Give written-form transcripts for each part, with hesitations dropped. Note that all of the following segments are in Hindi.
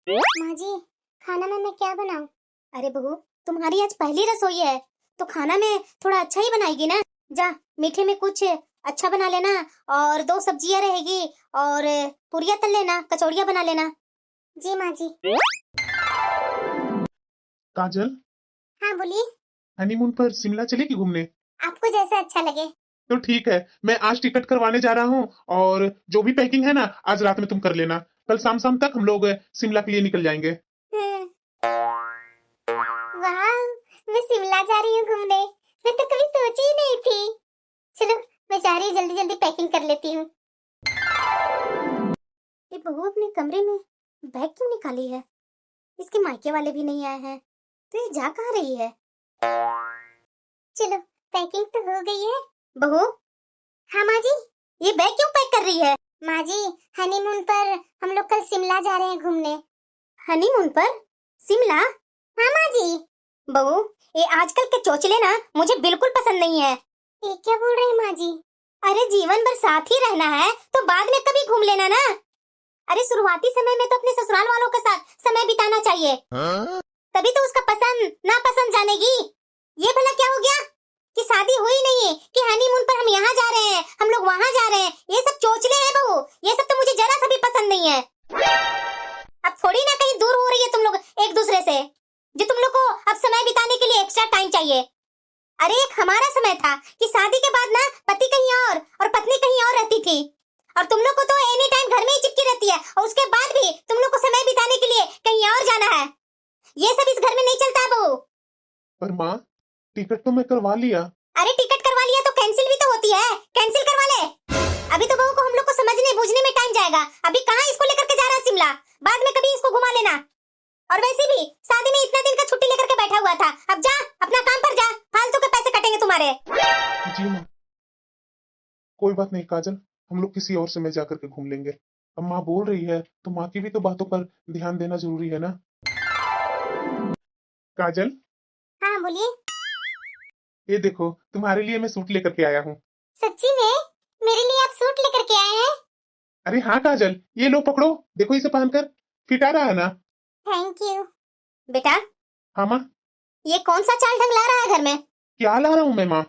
माँ जी, खाना में मैं क्या बनाऊं? अरे बहू, तुम्हारी आज पहली रसोई है तो खाना में थोड़ा अच्छा ही बनाएगी ना। जा, मीठे में कुछ अच्छा बना लेना और 2 सब्जियां रहेगी और पूरियां तल लेना, कचौड़ियां बना लेना। जी माँ जी। काजल, हाँ बोलिए। हनीमून पर शिमला चलेगी घूमने? आपको जैसा अच्छा लगे। तो ठीक है, मैं आज टिकट करवाने जा रहा हूँ और जो भी पैकिंग है ना आज रात में तुम कर लेना। कल शाम शाम तक हम लोग शिमला के लिए निकल जाएंगे। वाह, मैं शिमला जा रही हूँ घूमने। मैं तो कभी सोची ही नहीं थी। चलो, मैं जा रही हूँ, जल्दी जल्दी पैकिंग कर लेती हूँ। ये बहू अपने कमरे में बैग क्यों निकाली है? इसके मायके वाले भी नहीं आए हैं, तो ये जा कहाँ रही है? चलो, पैकिंग तो हो गई है। बहू। हाँ माँ जी। ये बैग क्यों पैक कर रही है? माँ जी, हनीमून पर हम लोग कल शिमला जा रहे हैं घूमने। हनीमून पर शिमला? हाँ माँ जी। बहू, ये आजकल के चोचले ना मुझे बिल्कुल पसंद नहीं है। ये क्या बोल रहे हैं माँ जी? अरे जीवन भर साथ ही रहना है तो बाद में कभी घूम लेना ना। अरे शुरुआती समय में तो अपने ससुराल वालों के साथ समय बिताना चाहिए। तभी तो उसका पसंद नापसंद जानेगी। ये भला क्या हो गया कि शादी हुई नहीं है कि हनीमून पर हम यहाँ जा रहे हैं, हम लोग वहाँ जा रहे हैं। ये सब चोचले हैं बहू, ये सब तो मुझे जरा सा भी पसंद नहीं है। अब थोड़ी ना कहीं दूर हो रही है तुम लोग एक दूसरे से, जो तुम लोग को अब समय बिताने के लिए एक्स्ट्रा टाइम चाहिए। अरे एक हमारा समय था कि शादी के बाद ना पति कहीं और पत्नी कहीं और रहती थी, और तुम लोग को तो एनी टाइम घर में ही चिपकी रहती है, और उसके बाद भी तुम लोग को समय बिताने के लिए कहीं और जाना है। ये सब इस घर में नहीं चलता है बहू। पर माँ, टिकट तो मैं करवा लिया। अरे टिकट करवा लिया तो कैंसिल भी तो होती है, कैंसिल करवा ले। अभी तो बहू को हम लोग को समझने बूझने में टाइम जाएगा। अभी कहाँ इसको लेकर के जा रहा है शिमला, बाद में कभी इसको घुमा लेना। और वैसे भी शादी में इतना दिन का छुट्टी लेकर के बैठा हुआ था। अब जा, अपना काम पर जा, फालतू के पैसे कटेंगे तुम्हारे। जी माँ, कोई बात नहीं काजल, हम लोग किसी और समय जाकर के घूम लेंगे। अब माँ बोल रही है तो माँ की भी तो बातों पर ध्यान देना जरूरी है ना। काजल, हाँ बोलिए। ये देखो तुम्हारे लिए मैं सूट लेकर के आया हूँ। सच्ची में मेरे लिए आप सूट लेकर के आए हैं? अरे हाँ काजल, ये लो पकड़ो, देखो इसे पहनकर फिट आ रहा है ना। Thank you. बेटा, हाँ माँ। ये कौन सा चाल ढंग ला रहा है घर में? क्या ला रहा हूँ मैं माँ?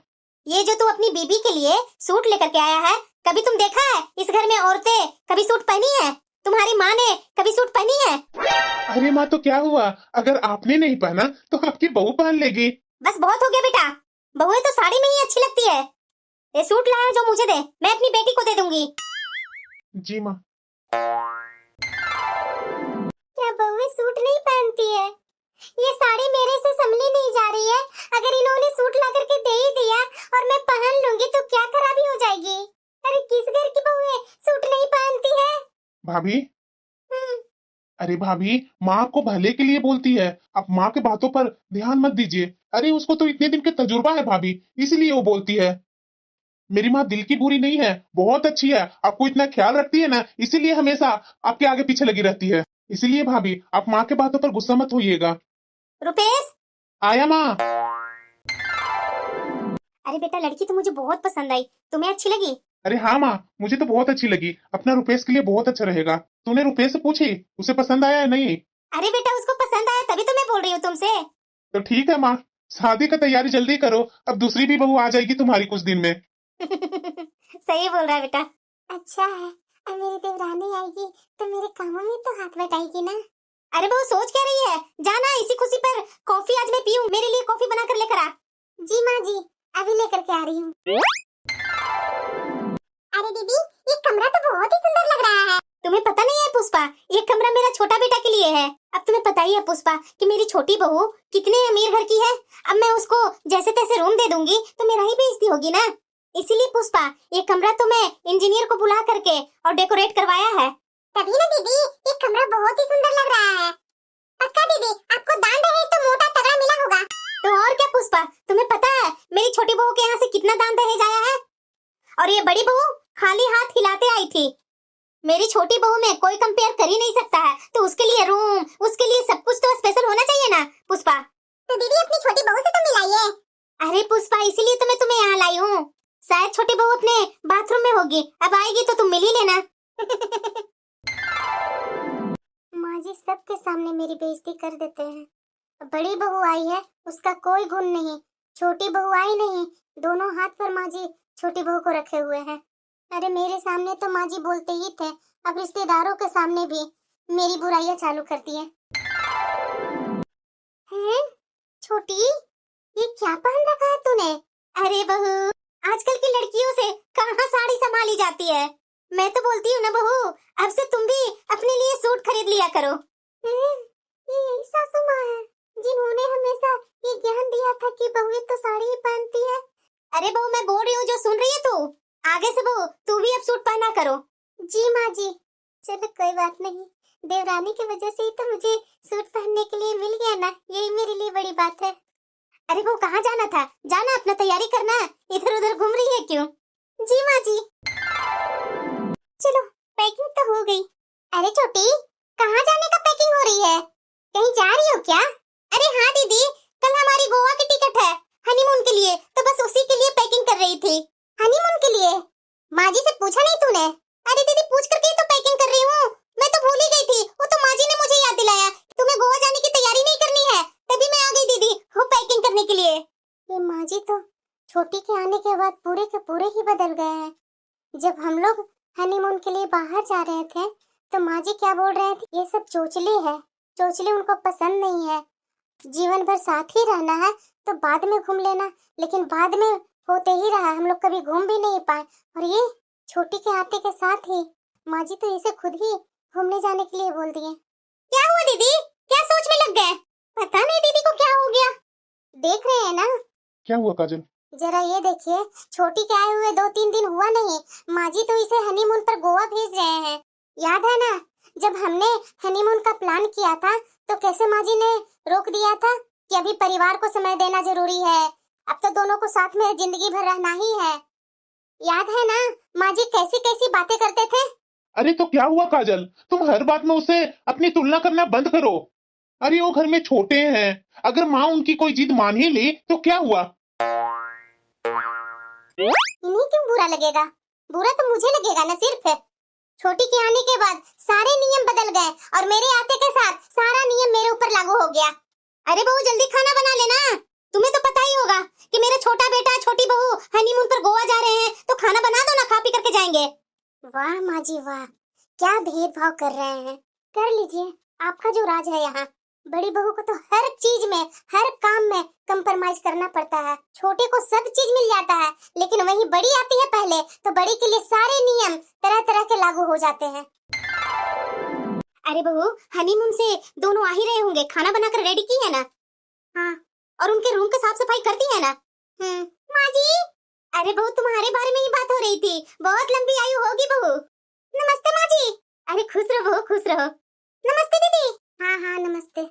ये जो तू अपनी बीबी के लिए सूट लेकर के आया है, कभी तुम देखा है इस घर में औरतें कभी सूट पहनी है? तुम्हारी माँ ने कभी सूट पहनी है? अरे माँ तो क्या हुआ, अगर आपने नहीं पहना तो आपकी बहू पहन लेगी। बस बहुत हो गया बेटा, बहुएं तो साड़ी में ही अच्छी लगती है। ये सूट लाया जो मुझे दे, मैं अपनी बेटी को दे दूंगी। जी माँ। क्या बहुएं सूट नहीं पहनती है? ये साड़ी मेरे से संभली नहीं जा रही है। अगर इन्होंने सूट ला करके दे ही दिया और मैं पहन लूंगी तो क्या खराबी हो जाएगी? अरे किस घर की बहुएं सूट नहीं पहनती है? भाभी, अरे भाभी, माँ आपको भले के लिए बोलती है, आप माँ के बातों पर ध्यान मत दीजिए। अरे उसको तो इतने दिन के तजुर्बा है भाभी, इसलिए वो बोलती है। मेरी माँ दिल की बुरी नहीं है, बहुत अच्छी है, आपको इतना ख्याल रखती है ना, इसीलिए हमेशा आपके आगे पीछे लगी रहती है। इसीलिए भाभी, आप माँ के बातों पर गुस्सा मत होइएगा। रुपेश। आया माँ। अरे बेटा, लड़की तो मुझे बहुत पसंद आई, तुम्हें अच्छी लगी? अरे हाँ माँ, मुझे तो बहुत अच्छी लगी, अपना रुपेश के लिए बहुत अच्छा रहेगा। तूने रुपेश से पूछी उसे पसंद आया है नहीं? अरे बेटा, उसको पसंद आया तभी तो मैं बोल रही हूँ तुमसे। तो ठीक है माँ, शादी का तैयारी जल्दी करो, अब दूसरी भी बहू आ जाएगी तुम्हारी कुछ दिन में। सही बोल रहा है बेटा। अच्छा है, अब मेरी देवरानी आएगी तो मेरे कामों में तो हाथ बटाएगी ना। अरे वो सोच क्या रही है? जाना, इसी खुशी पर कॉफी आज मैं पीऊं, मेरे लिए कॉफी बना कर लेकर आ। जी माँ जी, अभी लेकर के आ रही हूँ। अरे दीदी, ये कमरा तो बहुत ही सुंदर लग रहा है। तुम्हें पता नहीं है पुष्पा, ये कमरा मेरा छोटा बेटा के लिए है। अब तुम्हें पता ही है पुष्पा कि मेरी छोटी बहू कितने अमीर घर की है। अब मैं उसको जैसे तैसे रूम दे दूंगी तो मेरा ही बेइज्जती होगी ना। इसीलिए पुष्पा, ये कमरा तो मैं इंजीनियर को बुला करके और डेकोरेट करवाया है। तभी ना दीदी, ये कमरा बहुत ही सुंदर लग रहा है। पक्का दीदी, आपको दान दहेज तो मोटा तगड़ा मिला होगा। तो और क्या पुष्पा, तुम्हें पता है मेरी छोटी बहू के यहाँ से कितना दान दहेज आया है? और ये बड़ी बहू खाली हाथ हिलाते आई थी। मेरी छोटी बहू में कोई कंपेयर कर ही नहीं सकता है, तो उसके लिए रूम, उसके लिए सब कुछ तो स्पेशल होना चाहिए ना पुष्पा। तो दीदी अपनी छोटी बहू से तो मिलाइए। अरे पुष्पा, इसीलिए तो मैं तुम्हें यहाँ लाई हूँ। शायद छोटी बहू अपने बाथरूम में होगी, अब आएगी तो तुम मिल ही लेना। माँ जी सबके सामने मेरी बेइज्जती कर देते हैं। बड़ी बहू आई है, उसका कोई गुण नहीं। छोटी बहू आई नहीं, दोनों हाथ पर माँ जी छोटी बहू को रखे हुए हैं। अरे मेरे सामने तो माँ जी बोलते ही थे, अब रिश्तेदारों के सामने भी मेरी बुराइयां चालू करती है। हैं? छोटी, ये क्या पहन रखा है तूने? अरे बहू, आजकल की लड़कियों से कहाँ साड़ी संभाली जाती है। मैं तो बोलती हूँ ना बहू, अब से तुम भी अपने लिए सूट खरीद लिया करो। ये यही सासू माँ है जिन्होंने हमेशा ये ज्ञान दिया था कि बहू तो साड़ी ही पहनती है। अरे बहू, मैं बोल रही हूँ, जो सुन रही है तू? आगे से बहू तू भी अब सूट पहना करो। जी माँ जी। चलो कोई बात नहीं, देवरानी की वजह से ही तो मुझे सूट पहनने के लिए मिल गया ना, यही मेरे लिए बड़ी बात है। अरे वो कहाँ जाना था? जाना, अपना तैयारी करना, इधर उधर घूम रही है क्यों? जी माँ जी। चलो पैकिंग तो हो गई। अरे छोटी, कहाँ जाने का पैकिंग हो रही है? कहीं जा रही हो क्या? अरे हाँ दीदी, कल हमारी गोवा की टिकट है हनीमून के लिए, तो बस उसी के लिए पैकिंग कर रही थी। हनीमून के लिए? माँ जी से पूछा नहीं तूने? अरे दीदी, पूछ करके ही तो पैकिंग कर रही हूँ। मैं तो भूल ही गई थी, वो तो माँ जी ने मुझे याद दिलाया। तुम्हें गोवा जाने की तैयारी नहीं करनी है, तभी मैं आ गई दीदी वो पैकिंग करने के लिए। ये माँ जी तो छोटी के आने के बाद पूरे के पूरे ही बदल गए हैं। जब हम लोग हनीमून के लिए बाहर जा रहे थे तो माँ जी क्या बोल रहे थे, ये सब चोचले है, चोचले उनको पसंद नहीं है, जीवन भर साथ ही रहना है तो बाद में घूम लेना। लेकिन बाद में होते ही रहा, हम लोग कभी घूम भी नहीं पाए। और ये छोटी के आते के साथ ही माँ जी तो इसे खुद ही घूमने जाने के लिए बोल दिए। क्या हुआ दीदी, क्या सोच में लग गए? पता नहीं दीदी को क्या हो गया। देख रहे हैं ना? क्या हुआ काजल? जरा ये देखिए, छोटी के आए हुए 2-3 दिन हुआ नहीं, माँ जी तो इसे हनीमून पर गोवा भेज रहे हैं। याद है ना, जब हमने हनीमून का प्लान किया था तो कैसे माँ जी ने रोक दिया था कि अभी परिवार को समय देना जरूरी है, अब तो दोनों को साथ में जिंदगी भर रहना ही है। याद है ना माँ जी कैसी कैसी बातें करते थे? अरे तो क्या हुआ काजल? तुम हर बात में उसे अपनी तुलना करना बंद करो। अरे वो घर में छोटे हैं, अगर माँ उनकी कोई जिद मान ही ली तो क्या हुआ? इन्हें क्यों बुरा लगेगा? बुरा तो मुझे लगेगा ना सिर्फ। छोटी के आने के बाद सारे नियम बदल गए और मेरे आते के साथ सारा नियम मेरे ऊपर लागू हो गया। अरे बहू, जल्दी खाना बना लेना, तुम्हें तो पता ही होगा कि मेरा छोटा बेटा छोटी बहू हनीमून पर गोवा जा रहे हैं, तो खाना बना दो ना, खा पी करके जाएंगे। वाह माँ जी वाह, क्या भेदभाव कर रहे हैं। कर लीजिए, आपका जो राज है यहाँ। बड़ी बहू को तो हर चीज में, हर काम में कंप्रोमाइज करना पड़ता है, छोटे को सब चीज मिल जाता है, लेकिन वही बड़ी आती है पहले तो बड़ी के लिए सारे नियम तरह तरह के लागू हो जाते हैं। अरे बहू, हनीमून से दोनों आ ही रहे होंगे, खाना बनाकर रेडी की है ना? हाँ, और उनके रूम की साफ सफाई करती है ना? माँ जी। अरे बहू, तुम्हारे बारे में ही बात हो रही थी, बहुत लंबी आयु होगी बहू। नमस्ते माँ जी। अरे खुश रहो बहू, खुश रहो। नमस्ते दीदी। हाँ हाँ नमस्ते।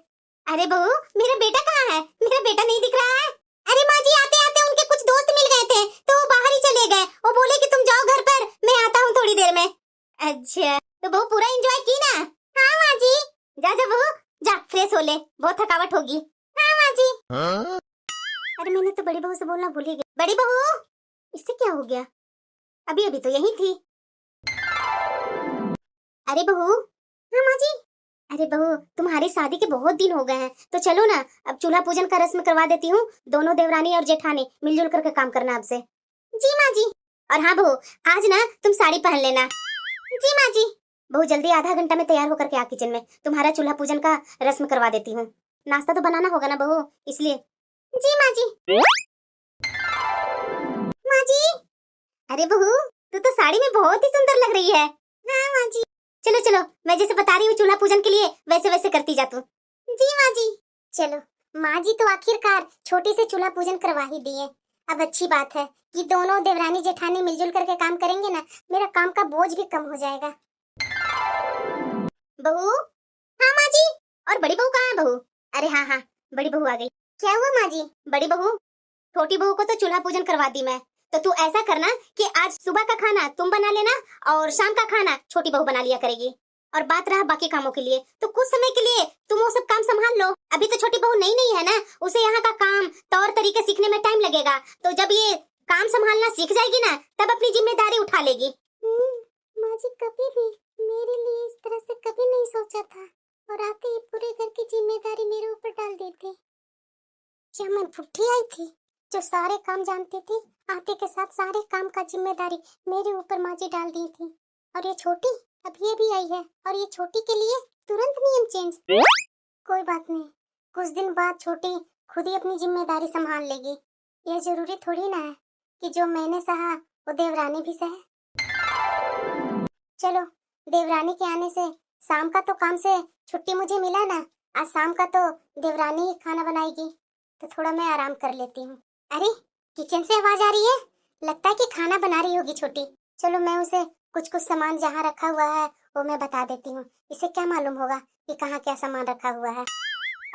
अरे बहू, मेरा बेटा कहाँ है? मेरा बेटा नहीं दिख रहा है। अरे माँ जी, आते आते उनके कुछ दोस्त मिल गए थे तो वो बाहर ही चले गए, वो बोले कि तुम जाओ घर पर, मैं आता हूँ थोड़ी देर में। अच्छा, तो बहू पूरा एंजॉय की ना? हाँ माँ जी। जा जा बहू, जा फ्रेश हो ले, बहुत थकावट होगी। हाँ माँ जी। अरे मैंने तो बड़ी बहू से बोलना भूल ही गई। बड़ी बहू, इससे क्या हो गया? अभी अभी तो यही थी। अरे बहू। हाँ माँ जी। अरे बहू, तुम्हारी शादी के बहुत दिन हो गए हैं, तो चलो ना अब चूल्हा पूजन का रस्म करवा देती हूँ। दोनों देवरानी और जेठानी मिलजुल करके काम करना अब से। जी माँ जी। और हाँ बहू, आज ना तुम साड़ी पहन लेना। जी माँ जी। बहू जल्दी, आधा घंटा में तैयार होकर के आ किचन में, तुम्हारा चूल्हा पूजन का रस्म करवा देती हूँ। नाश्ता तो बनाना होगा ना बहू, इसलिए। जी माँ जी। माँ जी। अरे बहू, तू तो साड़ी में बहुत ही सुंदर लग रही है। हाँ माँ जी। चलो चलो, मैं जैसे बता रही हूँ चूल्हा पूजन के लिए वैसे वैसे करती जा तू। जी माँ जी। चलो, माँ जी तो आखिरकार छोटी से चूल्हा पूजन करवा ही दिए। अब अच्छी बात है कि दोनों देवरानी जेठानी मिलजुल करके काम करेंगे ना, मेरा काम का बोझ भी कम हो जाएगा। बहू। हाँ माँ जी। और बड़ी बहू कहाँ है बहू? अरे हाँ हाँ, बड़ी बहू आ गई। क्या हुआ माँ जी? बड़ी बहू, छोटी बहू को तो चूल्हा पूजन करवा दी मैं, तो तू ऐसा करना कि आज सुबह का खाना तुम बना लेना और शाम का खाना छोटी बहू बना लिया करेगी। और बात रहा बाकी कामों के लिए, तो कुछ समय के लिए तुम वो सब काम संभाल लो। अभी तो छोटी बहू नई नई है ना, उसे यहाँ का काम तौर तरीके सीखने में टाइम लगेगा, तो जब ये काम संभालना सीख जाएगी ना, तब अपनी जिम्मेदारी उठा लेगी। माँ जी, कभी भी मेरे लिए इस तरह से कभी नहीं सोचा था, और और आते ही पूरे घर की जिम्मेदारी मेरे ऊपर डाल देते। क्या मैं भुट्टी आई थी जो सारे काम जानती थी? आते के साथ सारे काम का जिम्मेदारी मेरे ऊपर माँ जी डाल दी थी। और ये छोटी अब ये भी आई है और ये छोटी के लिए तुरंत नियम चेंज। कोई बात नहीं, कुछ दिन बाद छोटी खुद ही अपनी जिम्मेदारी संभाल लेगी। ये जरूरी थोड़ी ना है कि जो मैंने सहा वो देवरानी भी सहे। चलो, देवरानी के आने से शाम का तो काम से छुट्टी मुझे मिला ना। आज शाम का तो देवरानी ही खाना बनाएगी, तो थोड़ा मैं आराम कर लेती हूँ। अरे, किचन से आवाज आ रही है, लगता है कि खाना बना रही होगी छोटी। चलो, मैं उसे कुछ कुछ सामान जहाँ रखा हुआ है वो मैं बता देती हूँ। इसे क्या मालूम होगा कि कहाँ क्या सामान रखा हुआ है।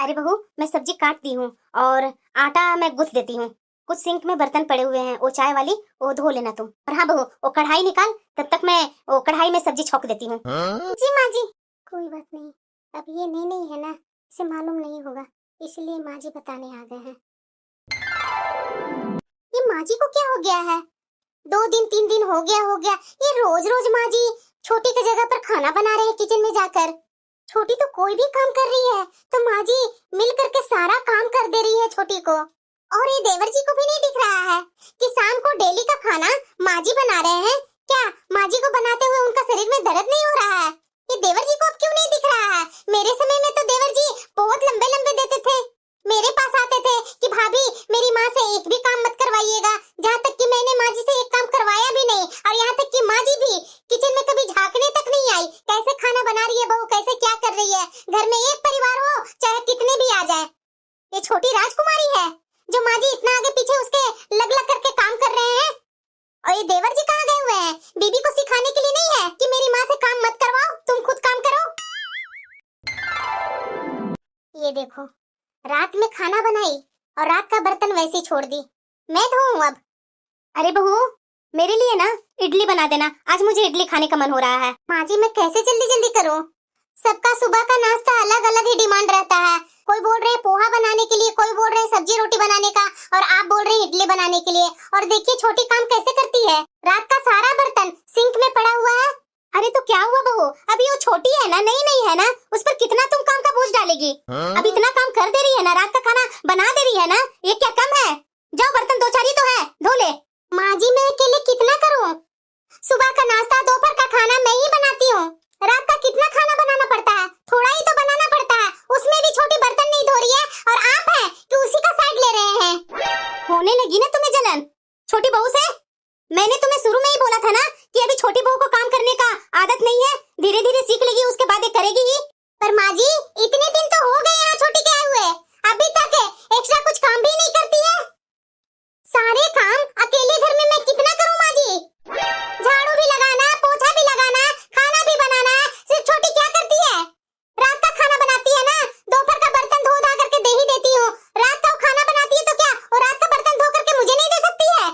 अरे बहू, मैं सब्जी काट दी हूँ और आटा मैं गूंथ देती हूँ। कुछ सिंक में बर्तन पड़े हुए हैं, वो चाय वाली वो धो लेना तुम। और हाँ बहू, वो कढ़ाई निकाल, तब तक मैं वो कढ़ाई में सब्जी छौंक देती हूँ। जी माँ जी। कोई बात नहीं, अब ये नहीं है ना, इसे मालूम नहीं होगा, इसलिए माँ जी बताने आ गए हैं। ये माँ जी को क्या हो गया है? 2 दिन 3 दिन हो गया ये रोज रोज माँ जी छोटी की जगह पर खाना बना रहे हैं किचन में जाकर। छोटी तो कोई भी काम कर रही है तो माँ जी मिल करके सारा काम कर दे रही है छोटी को। और ये देवर जी को भी नहीं दिख रहा है कि शाम को डेली का खाना माँ जी बना रहे हैं। क्या माँ जी को बनाते हुए उनका शरीर में दर्द नहीं हो रहा है? ये देवर जी को अब क्यों नहीं दिख रहा है? मेरे समय में तो देवर जी बहुत लंबे लंबे देते थे, मेरे पास आते थे कि भाभी मेरी माँ से एक भी काम मत करवाइएगा। जहाँ तक कि मैंने माँ जी से एक काम करवाया भी नहीं, और यहाँ तक कि माँ जी भी किचन में कभी झांकने तक नहीं आई। कैसे खाना बना रही है बहू, कैसे क्या कर रही है? घर में एक परिवार हो चाहे कितने भी आ जाए, ये छोटी राजकुमारी है जो माँ जी इतना आगे पीछे उसके लग लग करके काम कर रहे हैं। और ये देवर जी कहाँ गए हुए हैं? बीबी को सिखाने के लिए नहीं है कि मेरी माँ से काम मत करवाओ, तुम खुद काम करो। ये देखो, रात में खाना बनाई और रात का बर्तन वैसे ही छोड़ दी, मैं धोऊं अब। अरे बहू, मेरे लिए ना इडली बना देना, आज मुझे इडली खाने का मन हो रहा है। माँ जी, मैं कैसे जल्दी जल्दी करूं? सबका सुबह का नाश्ता अलग अलग ही डिमांड रहता है। कोई बोल रहे हैं पोहा बनाने के लिए, कोई बोल रहे हैं सब्जी रोटी बनाने का, और आप बोल रहे हैं इडली बनाने के लिए। और देखिए छोटी काम कैसे करती है, रात का सारा बर्तन सिंक में पड़ा हुआ है। अरे तो क्या हुआ बहू, अभी वो छोटी है ना, नहीं है ना, उस पर कितना तुम काम का बोझ डालेगी? अब इतना काम कर दे रही है ना, रात का खाना बना दे रही है ना, ये क्या कम है? जाओ, बर्तन 2-4 ही तो है, धो ले। माँ जी, मैं अकेले कितना करूँ? सुबह का नाश्ता दोपहर का खाना मैं ही बनाती हूँ, रात का कितना खाना बनाना पड़ता है? थोड़ा ही तो बनाना पड़ता है, उसमें भी छोटी बर्तन नहीं धो रही है और आप हैं कि उसी का साइड ले रहे हैं। होने लगी ना तुम्हें जलन छोटी बहू से? मैंने तुम्हें शुरू में ही बोला था ना कि अभी छोटी बहू को काम करने का आदत नहीं है, धीरे धीरे सीख लेगी, उसके बाद ये करेगी ही। पर माँ जी, इतने दिन तो हो गए यहाँ छोटी के आए हुए, अभी तक एक्स्ट्रा कुछ काम भी नहीं करती है। सारे काम अकेले घर में मैं कितना करूँ माँ जी? झाड़ू भी लगाना, पोछा भी लगाना, खाना भी बनाना, सिर्फ छोटी क्या करती है? रात का खाना बनाती है ना, दोपहर का बर्तन धो धा करके दे ही देती हूँ, रात का खाना बनाती है तो क्या वो रात का बर्तन धो करके मुझे नहीं दे सकती है?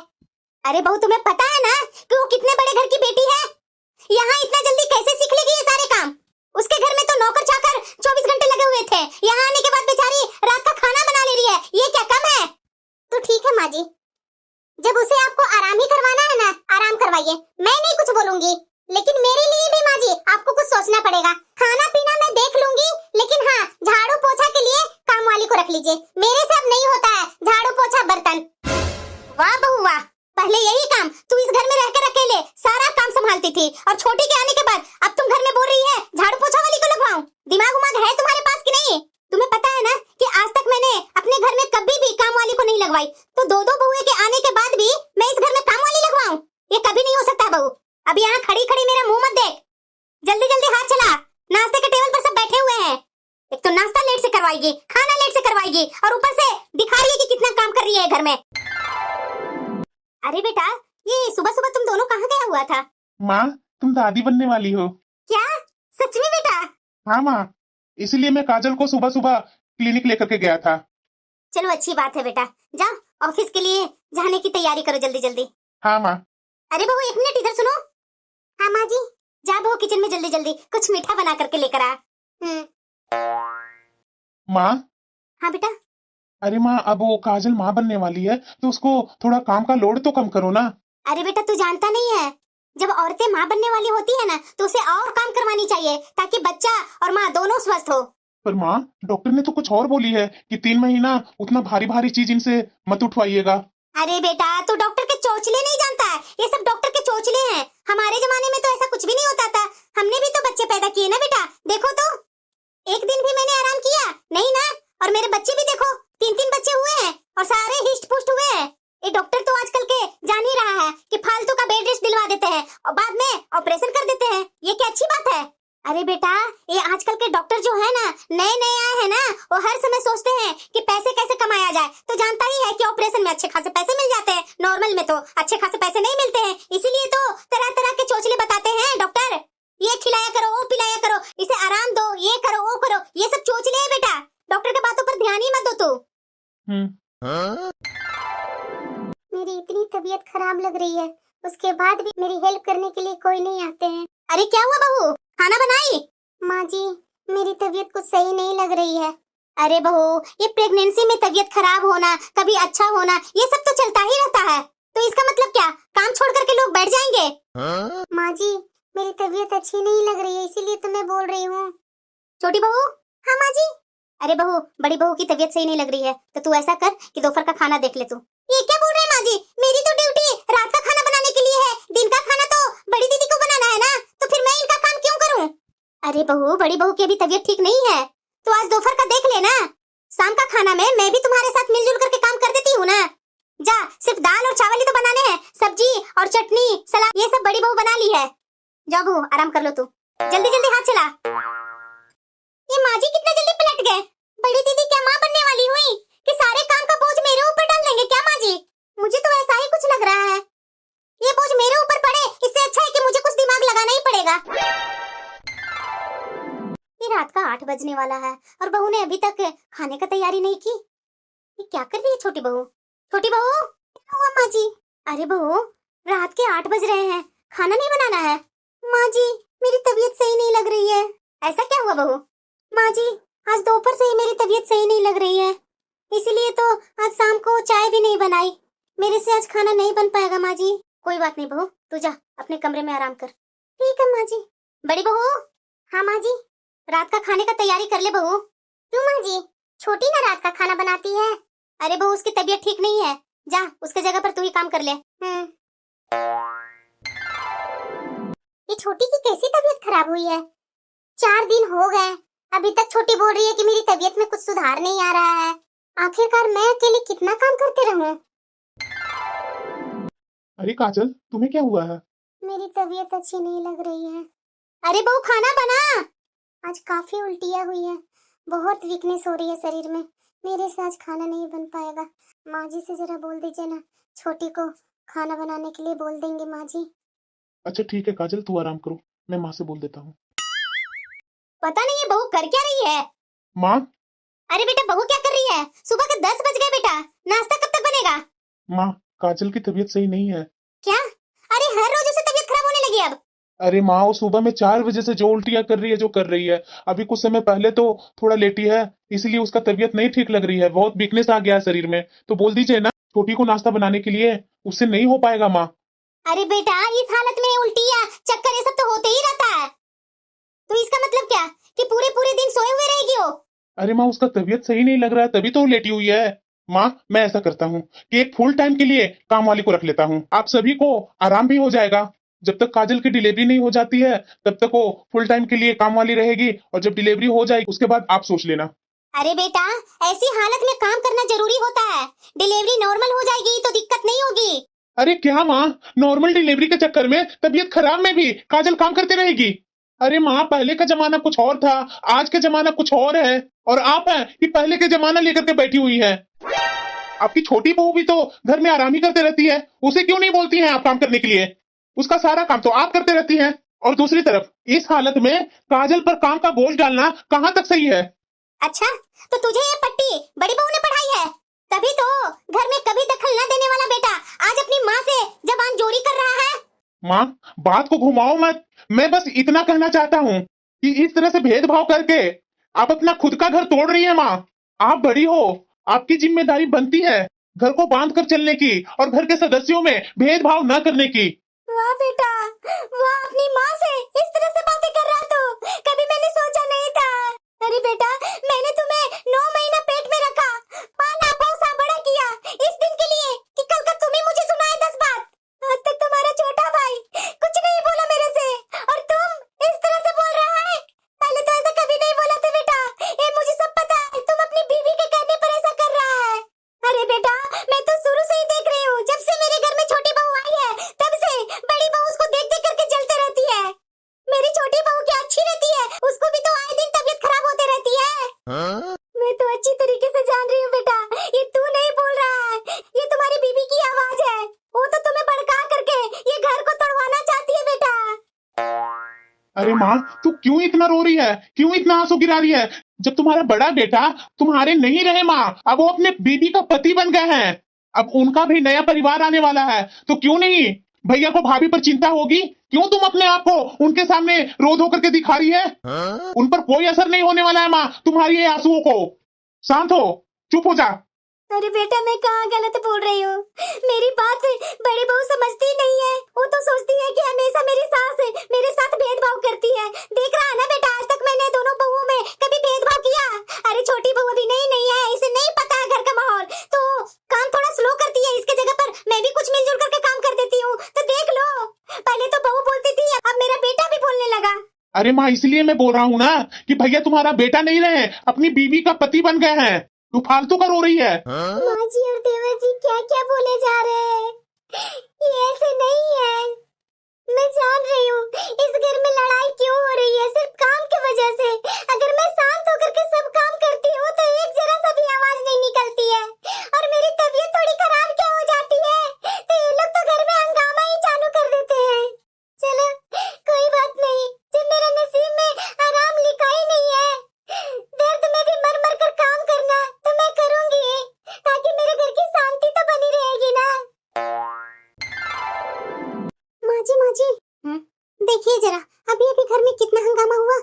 अरे बहू, तुम्हें पता है ना कि वो कितने बड़े घर की बेटी है? यहाँ इतना जल्दी कैसे सीख लेगी ये सारे काम? उसके घर में तो नौकर चाकर 24 घंटे लगे हुए थे, यहाँ आने के बाद बेचारी रात का खाना बना ले रही है, ये क्या कम है? तो ठीक है माँ जी, जब उसे आपको आराम ही करवाना है ना, आराम करवाइए, मैं नहीं कुछ बोलूंगी। लेकिन मेरे लिए भी माँ जी आपको कुछ सोचना पड़ेगा। खाना पीना मैं देख लूंगी, लेकिन हाँ, झाड़ू पोछा के लिए काम वाली को रख लीजिए, मेरे से अब नहीं होता है झाड़ू पोछा बर्तन। वाह बहू वाह, पहले यही काम तू इस घर में रहकर अकेले सारा काम संभालती थी, और छोटी के आने के बाद अब तुम घर में बोल रही है झाड़ू पोछा वाली को लगवाऊं? दिमाग उमाग है तुम्हारे पास कि नहीं? तुम्हें पता है ना कि आज तक मैंने अपने घर में कभी भी काम वाली को नहीं लगवाई, तो 2-2 बहुएं के आने के बाद भी मैं इस घर में काम वाली लगवाऊं? ये कभी नहीं हो सकता बहू। अब यहाँ खड़ी खड़ी मेरा मुंह मत देख, जल्दी जल्दी हाथ चला, नाश्ते के टेबल पर सब बैठे हुए हैं। एक तो नाश्ता लेट से करवाएगी, खाना लेट से करवाएगी, और ऊपर से दिखा रही है कि कितना काम कर रही है घर में। अरे बेटा, ये सुबह सुबह तुम दोनों कहाँ गया हुआ था? माँ, तुम दादी बनने वाली हो। क्या सच में बेटा? हाँ माँ, इसलिए मैं काजल को सुबह सुबह क्लिनिक लेकर के गया था। चलो अच्छी बात है बेटा, जाओ ऑफिस के लिए जाने की तैयारी करो जल्दी जल्दी। हाँ माँ। अरे बहू, 1 मिनट इधर सुनो। हाँ माँ जी। जा बहू, किचन में जल्दी जल्दी कुछ मीठा बना करके लेकर आ। माँ। हाँ बेटा। अरे माँ, अब वो काजल माँ बनने वाली है तो उसको थोड़ा काम का लोड तो कम करो ना। अरे बेटा, तू जानता नहीं है, जब औरतें माँ बनने वाली होती है ना तो उसे और काम करवानी चाहिए ताकि बच्चा और माँ दोनों स्वस्थ हो। पर माँ, डॉक्टर ने तो कुछ और बोली है कि 3 महीना उतना भारी भारी चीज इनसे मत उठवाइएगा। अरे बेटा, तू डॉक्टर के चोचले नहीं जानता है, ये सब डॉक्टर के चोचले हैं। हमारे जमाने में तो ऐसा कुछ भी नहीं होता था, हमने भी तो बच्चे पैदा किए ना बेटा। देखो तो, एक दिन भी मैंने आराम किया नहीं ना। और मेरे बच्चे भी देखो, 3-3 बच्चे हुए हैं और सारे हिस्ट पुष्ट हुए हैं। ये डॉक्टर तो आजकल के जान ही रहा है कि फालतू का बेड रेस्ट दिलवा देते हैं और बाद में ऑपरेशन कर देते हैं। ये क्या अच्छी बात है? अरे बेटा, ये आजकल के डॉक्टर जो है ना, नए नए आए हैं ना, वो हर समय सोचते हैं कि पैसे कैसे कमाया जाए। तो जानता ही है कि ऑपरेशन में अच्छे खासे पैसे मिल जाते हैं, नॉर्मल में तो अच्छे खासे पैसे नहीं मिलते हैं। इसीलिए तो तरह तरह के चोचले बताते हैं डॉक्टर। ये खिलाया करो, वो पिलाया करो, इसे आराम दो, ये करो, वो करो। ये सब चोचले है बेटा, डॉक्टर के बातों पर ध्यान ही मत दो तू। मेरी इतनी तबीयत खराब लग रही है, उसके बाद भी मेरी हेल्प करने के लिए कोई नहीं आते हैं। अरे क्या हुआ बहू, खाना बनाई? माँ जी, मेरी तबीयत कुछ सही नहीं लग रही है। अरे बहू, ये प्रेगनेंसी में तबीयत खराब होना, कभी अच्छा होना, ये सब तो चलता ही रहता है। तो इसका मतलब क्या, काम छोड़ करके लोग बैठ जाएंगे? माँ जी, मेरी तबीयत अच्छी नहीं लग रही है, इसीलिए तो मैं बोल रही हूँ। छोटी बहू। हाँ माँ जी। अरे बहू, बड़ी बहू की तबीयत सही नहीं लग रही है, तो तू ऐसा कर कि दोपहर का खाना देख ले तू। ये क्या बोल रहे हैं माँ जी? मेरी तो ड्यूटी रात का खाना बनाने के लिए है, दिन का खाना तो बड़ी दीदी को बनाना है ना, तो फिर मैं इनका काम क्यों करूं? अरे बहू, बड़ी बहू की अभी तबीयत ठीक नहीं है, तो आज दोपहर का देख लेना। शाम का खाना में मैं भी तुम्हारे साथ मिलजुल करके काम कर देती हूँ ना। जा, सिर्फ दाल और चावल ही तो बनाने हैं, सब्जी और चटनी सलाद ये सब बड़ी बहू बना ली है। जाओ बहू, आराम कर लो तू, जल्दी जल्दी हाथ चला। ये माँ जी कितना जल्दी पलट गए। बड़ी दीदी क्या माँ बनने वाली हुई कि सारे काम का बोझ मेरे ऊपर डाल देंगे क्या माँ जी? मुझे तो ऐसा ही कुछ लग रहा है। ये बोझ मेरे ऊपर पड़े, इससे अच्छा है कि मुझे कुछ दिमाग लगाना ही पड़ेगा। ये रात का 8 बजने वाला है और बहू ने अभी तक खाने का तैयारी नहीं की। ये क्या कर रही है छोटी बहू? छोटी बहू, क्या हुआ माँ जी? अरे बहू, रात के 8 बज रहे हैं, खाना नहीं बनाना है? माँ जी, मेरी तबीयत सही नहीं लग रही है। ऐसा क्या हुआ बहू? माँ जी, आज दोपहर से ही मेरी तबीयत सही नहीं लग रही है, इसलिए तो आज शाम को चाय भी नहीं बनाई। मेरे से आज खाना नहीं बन पाएगा माँ जी। कोई बात नहीं बहू, तू जा अपने कमरे में आराम कर। ठीक है माँ जी। बड़ी बहू। हाँ माँ जी। रात का खाने का तैयारी कर ले बहू। क्यों माँ जी? छोटी ना रात का खाना बनाती है। अरे बहू, उसकी तबीयत ठीक नहीं है, जा उसके जगह पर तू ही काम कर ले। ये छोटी की कैसी तबीयत खराब हुई है? 4 दिन हो गए, अभी तक छोटी बोल रही है कि मेरी तबीयत में कुछ सुधार नहीं आ रहा है। आखिरकार मैं अकेले कितना काम करते रहूं? अरे काजल, तुम्हें क्या हुआ है? मेरी तबीयत अच्छी नहीं लग रही है। अरे बहू, खाना बना। आज काफी उल्टियाँ हुई है, बहुत वीकनेस हो रही है शरीर में, मेरे से आज खाना नहीं बन पाएगा। माँ जी से जरा बोल दीजिए ना, छोटी को खाना बनाने के लिए बोल देंगे माँ जी। अच्छा ठीक है काजल, तू आराम करो, मैं माँ से बोल देता हूँ। पता नहीं ये बहू कर क्या रही है? माँ। अरे बेटा, बहू क्या कर रही है? सुबह के 10 बज गए बेटा, नाश्ता कब तक बनेगा? माँ, काजल की तबीयत सही नहीं है। क्या? अरे हर रोज उसे तबीयत खराब होने लगी अब? अरे माँ, वो सुबह में 4 बजे से जो उल्टियाँ कर रही है, जो कर रही है, अभी कुछ समय पहले तो थोड़ा लेटी है, इसलिए उसका तबीयत नहीं ठीक लग रही है, बहुत वीकनेस आ गया है शरीर में। तो बोल दीजिए ना छोटी को नाश्ता बनाने के लिए, उससे नहीं हो पाएगा माँ। अरे बेटा, इस हालत में उल्टियाँ चक्कर ये सब तो होते ही रहता है, तो इसका मतलब क्या कि पूरे पूरे दिन सोए हुए रहेगी वो? अरे माँ, उसका तबीयत सही नहीं लग रहा है, तभी तो वो लेटी हुई है। माँ, मैं ऐसा करता हूँ कि एक फुल टाइम के लिए काम वाली को रख लेता हूँ, आप सभी को आराम भी हो जाएगा। जब तक काजल की डिलीवरी नहीं हो जाती है तब तक वो फुल टाइम के लिए काम वाली रहेगी, और जब डिलीवरी हो जाएगी उसके बाद आप सोच लेना। अरे बेटा, ऐसी हालत में काम करना जरूरी होता है, डिलीवरी नॉर्मल हो जाएगी तो दिक्कत नहीं होगी। अरे क्या माँ, नॉर्मल डिलीवरी के चक्कर में तबीयत खराब में भी काजल काम करते रहेगी? अरे माँ, पहले का जमाना कुछ और था, आज का जमाना कुछ और है, और आप हैं कि पहले के जमाना लेकर के बैठी हुई है। आपकी छोटी बहू भी तो घर में आराम ही करते रहती है, उसे क्यों नहीं बोलती हैं आप काम करने के लिए? उसका सारा काम तो आप करते रहती हैं। और दूसरी तरफ इस हालत में काजल पर काम का बोझ डालना कहाँ तक सही है? अच्छा, तो तुझे ये पट्टी बड़ी बहू ने पढ़ाई है, तभी तो घर में कभी दखल न देने वाला बेटा आज अपनी माँ से जबान जोरी कर रहा है। माँ, बात को घुमाओ मत, मैं बस इतना कहना चाहता हूँ कि इस तरह से भेदभाव करके आप अपना खुद का घर तोड़ रही है। माँ, आप बड़ी हो, आपकी जिम्मेदारी बनती है घर को बांध कर चलने की और घर के सदस्यों में भेदभाव न करने की। वाह बेटा, वाह, अपनी माँ से इस तरह से बातें कर रहा तू, कभी मैंने सोचा नहीं था। अरे बेटा, मैंने तुम्हें 9 महीना पेट में रखा, पाला पोसा बड़ा किया, इस दिन के लिए कि कल का तुम ही मुझे सुनाए 10 बात। आज तक तुम्हारा छोटा भाई कुछ नहीं बोला मेरे से, और तुम इस तरह से बोल रहा है। पहले तो ऐसा कभी नहीं बोला था बेटा, ये मुझे सब पता है। तुम अपनी बीवी के कहने पर ऐसा कर रहा है। अरे बेटा, मैं तो शुरू से ही देख रही हूँ, जब से मेरे घर में छोटी बहू आई है तब से बड़ी बहू उसको देख देख करके जलते रहती है। मेरी छोटी बहू क्या अच्छी रहती है, उसको भी तो आए दिन तबीयत खराब होते रहती है। मैं तो अच्छी तरीके से जान रही हूँ बेटा, ये तू नहीं बोल रहा है, ये तुम्हारी बीवी की आवाज है। वो तो तुम्हें भड़का करके ये घर को तोड़वाना चाहती है बेटा। अरे माँ, तू क्यों इतना रो रही है, क्यों इतना आंसू गिरा रही है? जब तुम्हारा बड़ा बेटा तुम्हारे नहीं रहे माँ, अब वो अपने बीबी का पति बन गए हैं, अब उनका भी नया परिवार आने वाला है, तो क्यों नहीं भैया को भाभी पर चिंता होगी? क्यों तुम अपने आप को उनके सामने रो धो करके दिखा रही है? उन पर कोई असर नहीं होने वाला है माँ तुम्हारी ये आंसुओं को। शांत हो, चुप हो जा। अरे बेटा, मैं कहाँ गलत बोल रही हूँ? मेरी बात बड़ी बहू समझती नहीं है। वो तो सोचती है कि हमेशा मेरी सास मेरे साथ भेदभाव करती है। देख रहा है ना बेटा, आज तक मैंने दोनों बहुओं में कभी भेदभाव किया? अरे छोटी बहू अभी नहीं है, इसे नहीं पता है घर का माहौल, तो काम थोड़ा स्लो करती है। इसके जगह पर मैं भी कुछ मिलजुल करके काम कर देती हूँ, तो देख लो। पहले तो बहू बोलती थी, अब मेरा बेटा भी बोलने लगा। अरे माँ, इसलिए मैं बोल रहा हूँ ना कि भैया तुम्हारा बेटा नहीं रहे, अपनी बीवी का पति बन गए हैं। तू फालतू का रो रही है। माँ जी और देवर जी क्या क्या बोले जा रहे हैं, ये ऐसे नहीं है। मैं जान रही हूँ इस घर में लड़ाई क्यों हो रही है, सिर्फ काम की वजह से। अगर मैं शांत होकर के सब काम करती हूँ तो एक जरा सा भी आवाज नहीं निकलती है, और मेरी तबीयत थोड़ी खराब क्या हो जाती है तो ये लोग तो घर में हंगामा ही चालू कर देते हैं। चलो कोई बात नहीं, जब मेरे नसीब में आराम लिखा ही नहीं है, दर्द में भी मर मर कर काम करना तो मैं करूंगी, ताकि मेरे घर की शांति तो बनी रहेगी ना। माँ जी देखिए जरा, अभी अभी घर में कितना हंगामा हुआ,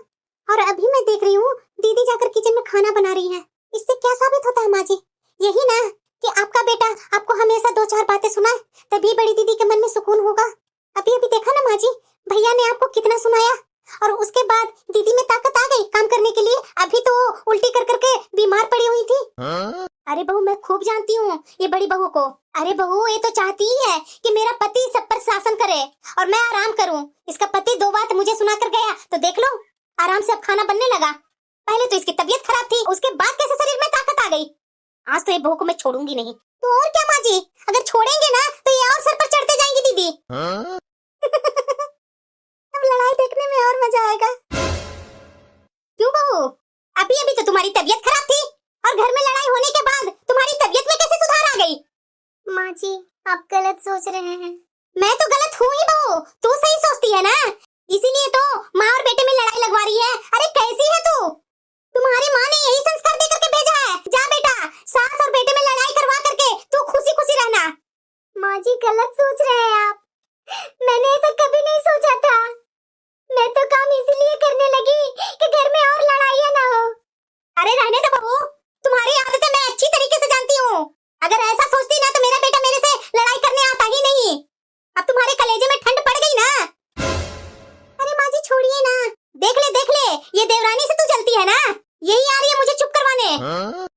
और अभी मैं देख रही हूँ दीदी जाकर किचन में खाना बना रही है। इससे क्या साबित होता है माँ जी? यही ना कि आपका बेटा आपको हमेशा 2-4 बातें सुनाए, तभी बड़ी दीदी के मन में सुकून होगा। अभी अभी देखा ना माँ जी, भैया ने आपको कितना सुनाया, और उसके बाद दीदी में ताकत आ गई काम करने के लिए। अभी तो उल्टी कर करके बीमार पड़ी हुई थी। अरे बहू, मैं खूब जानती हूँ ये बड़ी बहू को। अरे बहू, ये तो चाहती ही है कि मेरा पति सब पर शासन करे और मैं आराम करूँ। इसका पति 2 बात मुझे सुना कर गया, तो देख लो आराम से अब खाना बनने लगा। पहले तो इसकी तबीयत खराब थी, उसके बाद कैसे शरीर में ताकत आ गई। आज तो ये बहू को मैं छोड़ूंगी नहीं। तो और क्या माँ जी, अगर छोड़ेंगे ना तो ये और सर पर चढ़ते जाएंगी दीदी। अब लड़ाई देखने में और मजा आएगा। क्यों बहू, अभी अभी तो तुम्हारी तबीयत खराब थी, और घर में लड़ाई होने के बाद तुम्हारी तबीयत में कैसे सुधार आ गई? माँ जी, आप गलत सोच रहे हैं। मैं तो गलत हूँ ही बहू, तू सही सोचती है ना, इसीलिए तो माँ और बेटे में लड़ाई लगवा रही है। अरे कैसी है तू? तुम्हारी माँ ने यही संस्कार दे करके भेजा है। जा बेटा, सास और बेटे में लड़ाई करवा करके तू खुशी खुशी रहना। माँ जी गलत सोच रहे हैं आप, मैंने ऐसा कभी नहीं सोचा था। मैं तो काम इसीलिए करने लगी कि घर में और लड़ाइयाँ ना हो। अरे रहने दो बहू, तुम्हारी आदतें मैं अच्छी तरीके से जानती हूँ। अगर ऐसा सोचती ना तो मेरा बेटा मेरे से लड़ाई करने आता ही नहीं। अब तुम्हारे कलेजे में ठंड पड़ गई ना। अरे माँ जी छोड़िए ना, देख ले ये देवरानी से तू जलती है ना, यही आ रही है मुझे चुप करवाने।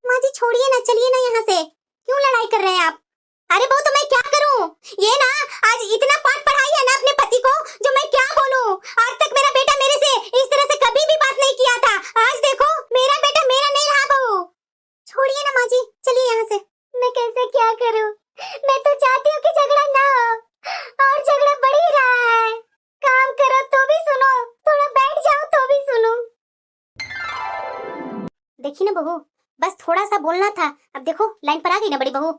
माँ जी छोड़िए ना, चलिए ना यहाँ से, क्यों लड़ाई कर रहे हैं आप? अरे बहू तो मैं क्या करूँ, ये ना आज इतना पाठ पढ़ाई है ना अपने पति को, जो मैं क्या बोलूँ। आज तक मेरा बेटा मेरे से इस तरह से कभी भी बात नहीं किया था, आज देखो मेरा बेटा मेरा नहीं रहा। बहू छोड़िए ना माँ जी, चलिए यहाँ से। मैं कैसे क्या करूँ, मैं तो चाहती हूँ कि झगड़ा ना हो, और झगड़ा बढ़ ही रहा है। काम करो तो भी सुनो, थोड़ा बैठ जाओ तो भी सुनो। देखी ना बहू, बस थोड़ा सा बोलना था, अब देखो लाइन पर आ गई ना बड़ी बहू।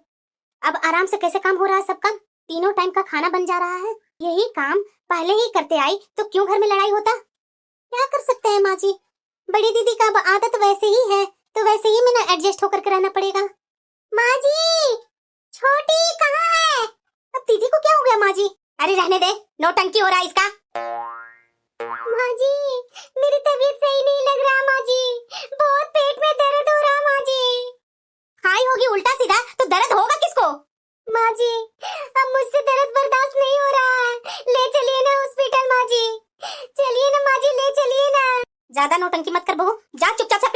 अब आराम से कैसे काम हो रहा है सब काम, तीनों टाइम का खाना बन जा रहा है। यही काम पहले ही करते आई तो क्यों घर में लड़ाई होता? क्या कर सकते हैं माँ जी, बड़ी दीदी का अब आदत वैसे ही है, तो वैसे ही में ना एडजस्ट होकर के रहना पड़ेगा। माँ जी, छोटी कहाँ है? अब दीदी को क्या हो गया माँ जी? अरे रहने दे, नौटंकी हो रहा है इसका। माँ जी, मेरी तबीयत सही नहीं लग रहा माँ जी, बहुत पेट में दर्द हो रहा माँ जी। खाई होगी उल्टा सीधा तो दर्द होगा किसको? माँ जी, अब मुझसे दर्द बर्दाश्त नहीं हो रहा है, ले चलिए ना हॉस्पिटल माँ जी, चलिए ना माँ जी, ले चलिए ना। ज्यादा नौटंकी मत कर बहू, जा चुपचाप से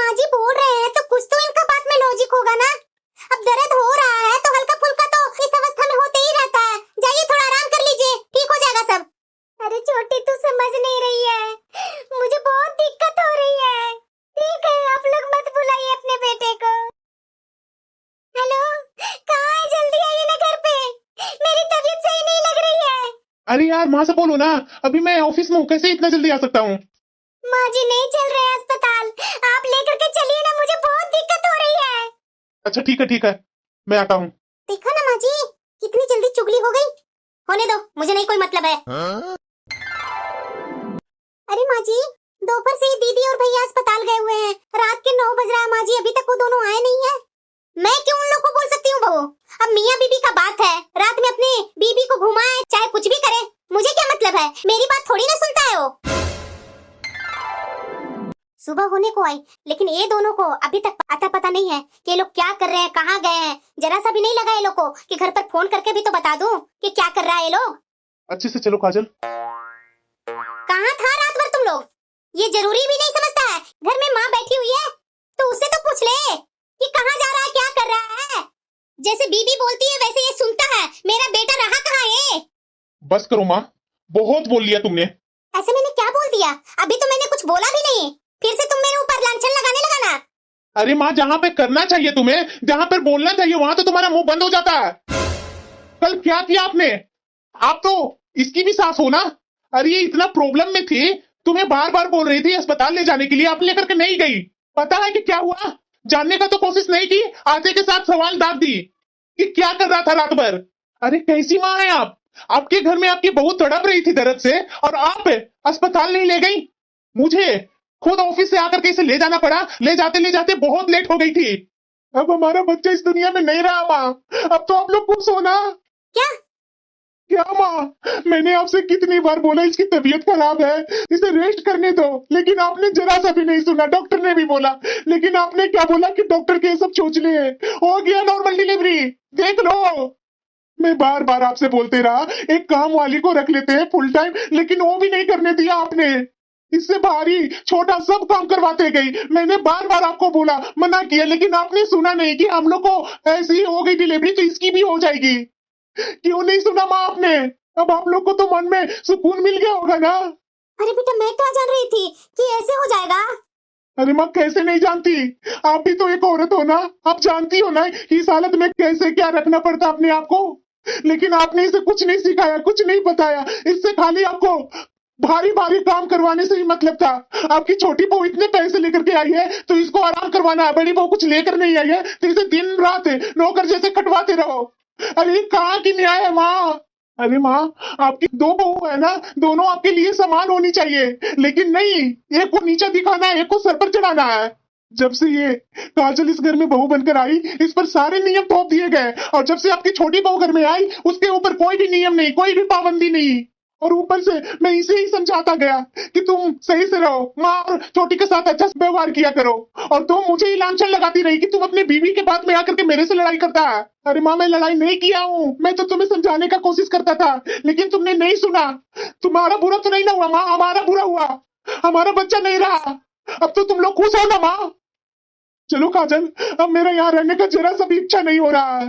माँ जी बोल रहे हैं तो कुछ तो इनका बात में लॉजिक होगा ना। अब दर्द हो रहा है तो हल्का फुल्का तो इस अवस्था में होते ही रहता है। जाइए थोड़ा आराम कर लीजिए, ठीक हो जाएगा सब। अरे छोटी तू समझ नहीं रही है, मुझे बहुत दिक्कत हो रही है। ठीक है आप लोग मत बुलाइए अपने बेटे को। हेलो, कहाँ है? जल्दी आइए ना घर पे, मेरी तबीयत सही नहीं लग रही है। अरे यार माँ से बोलो ना, अभी मैं ऑफिस में हूँ, कैसे इतना जल्दी आ सकता हूँ? माँ जी नहीं चल रहे हैं अस्पताल, आप लेकर के चलिए ना, मुझे बहुत दिक्कत हो रही है। अच्छा ठीक है, मैं आता हूँ। देखा ना माँ जी, कितनी जल्दी चुगली हो गई। होने दो, मुझे नहीं कोई मतलब है। अरे माँ जी, दोपहर से ही दीदी और भैया अस्पताल गए हुए हैं, रात के 9 बज रहा है माँ जी, अभी तक वो दोनों आए नहीं है। मैं क्यों उन लोग को बोल सकती हूँ बहू? अब मियाँ बीबी का बात है, रात में अपने बीबी को घुमाए चाहे कुछ भी करे, मुझे क्या मतलब है? मेरी बात थोड़ी ना सुनता है वो। सुबह होने को आई, लेकिन ये दोनों को अभी तक आता पता नहीं है कि ये लोग क्या कर रहे हैं, कहाँ गए हैं। जरा सा भी नहीं लगा ये लोग को कि घर पर फोन करके भी तो बता दूं कि क्या कर रहा है ये लोग। अच्छे से चलो काजल। कहाँ था रात भर तुम लोग? ये जरूरी भी नहीं समझता है, घर में माँ बैठी हुई है तो उससे तो पूछ ले कि कहाँ जा रहा है, क्या कर रहा है। जैसे बीबी बोलती है वैसे ये सुनता है। मेरा बेटा रहा कहाँ है? बस करो माँ, बहुत बोल लिया तुमने। ऐसे मैंने क्या बोल दिया? अभी तो मैंने कुछ बोला भी नहीं, फिर से तुम मेरे ऊपर लांछन लगाने लगा ना। अरे माँ, जहाँ पे करना चाहिए तुम्हें, जहाँ पे बोलना चाहिए वहां तो तुम्हारा मुंह बंद हो जाता है। कल क्या किया आपने? आप तो इसकी भी सास हो ना। अरे ये इतना प्रॉब्लम में थी, तुम्हें बार बार बोल रही थी अस्पताल ले जाने के लिए, आप लेकर के नहीं गई। पता है कि क्या हुआ? जानने का तो कोशिश नहीं की, आते के साथ सवाल दाग दी कि क्या कर रहा था रात भर। अरे कैसी माँ है आप? आपके घर में आपकी बहू तड़प रही थी दर्द से और आप अस्पताल नहीं ले गई। मुझे खुद ऑफिस से आकर के इसे ले जाना पड़ा, ले जाते बहुत लेट हो गई थी। अब हमारा बच्चा इस दुनिया में नहीं रहा माँ, अब तो आप लोग खुश हो ना। क्या? क्या माँ, मैंने आपसे कितनी बार बोला इसकी तबीयत खराब है, इसे रेस्ट करने दो, लेकिन आपने जरा सा भी नहीं सुना। डॉक्टर ने भी बोला, लेकिन आपने क्या बोला कि डॉक्टर के सब चोचले हैं, हो गया नॉर्मल डिलीवरी, देख लो। मैं बार बार आपसे बोलते रहा एक काम वाली को रख लेते हैं फुल टाइम, लेकिन वो भी नहीं करने दिया आपने। इससे भारी छोटा सब काम करवाते गई। मैंने बार बार आपको बोला, मना किया, लेकिन आपने सुना नहीं कि हम लोग को ऐसी हो गई डिलीवरी तो इसकी भी हो जाएगी। क्यों नहीं सुना माँ आपने? अब आप लोग को तो मन में सुकून मिल गया होगा ना। अरे बेटा मैं क्या जान रही थी कि ऐसे हो जाएगा। अरे माँ कैसे नहीं जानती, आप भी तो एक औरत हो ना, आप जानती हो ना कि इस हालत में कैसे क्या रखना पड़ता अपने आप को। लेकिन आपने इसे कुछ नहीं सिखाया, कुछ नहीं बताया, इससे खाली आपको भारी भारी काम करवाने से ही मतलब था। आपकी छोटी बहू इतने पैसे लेकर के आई है तो इसको आराम करवाना है, बड़ी बहू कुछ लेकर नहीं आई है तो इसे दिन रात नौकर जैसे खटवाते रहो। अरे कहाँ की न्याय है माँ? अरे माँ, आपकी 2 बहू है ना, दोनों आपके लिए समान होनी चाहिए, लेकिन नहीं, एक को नीचा दिखाना है, एक को सर पर चढ़ाना है। जब से ये काजल इस घर में बहू बनकर आई, इस पर सारे नियम थोप दिए गए, और जब से आपकी छोटी बहू घर में आई उसके ऊपर कोई भी नियम नहीं, कोई भी पाबंदी नहीं। और ऊपर से मैं इसे ही समझाता गया कि तुम सही से रहो, माँ और छोटी के साथ अच्छा व्यवहार किया करो, और तुम मुझे ही लांछन लगाती रही कि तुम अपने बीवी के बात में आकर के मेरे से लड़ाई करता है। अरे माँ, मैं लड़ाई नहीं किया हूँ, मैं तो तुम्हें समझाने का कोशिश करता था, लेकिन तुमने नहीं सुना। तुम्हारा बुरा तो नहीं ना हुआ माँ, हमारा बुरा हुआ, हमारा बच्चा नहीं रहा। अब तो तुम लोग खुश हो ना माँ? चलो काजल, अब मेरा यहाँ रहने का जरा सा भी इच्छा नहीं हो रहा है।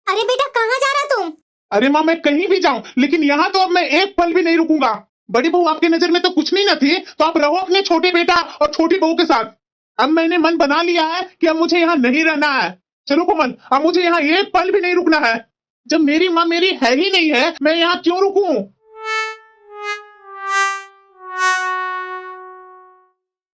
अरे बेटा कहाँ जा रहा तुम? अरे माँ, मैं कहीं भी जाऊं, लेकिन यहाँ तो अब मैं एक पल भी नहीं रुकूंगा। बड़ी बहू आपकी नजर में तो कुछ नहीं ना थी, तो आप रहो अपने छोटे बेटा और छोटी बहू के साथ। अब मैंने मन बना लिया है कि अब मुझे यहाँ नहीं रहना है। चलो कोमल, अब मुझे यहाँ एक पल भी नहीं रुकना है। जब मेरी माँ मेरी है ही नहीं है, मैं यहाँ क्यों रुकूं?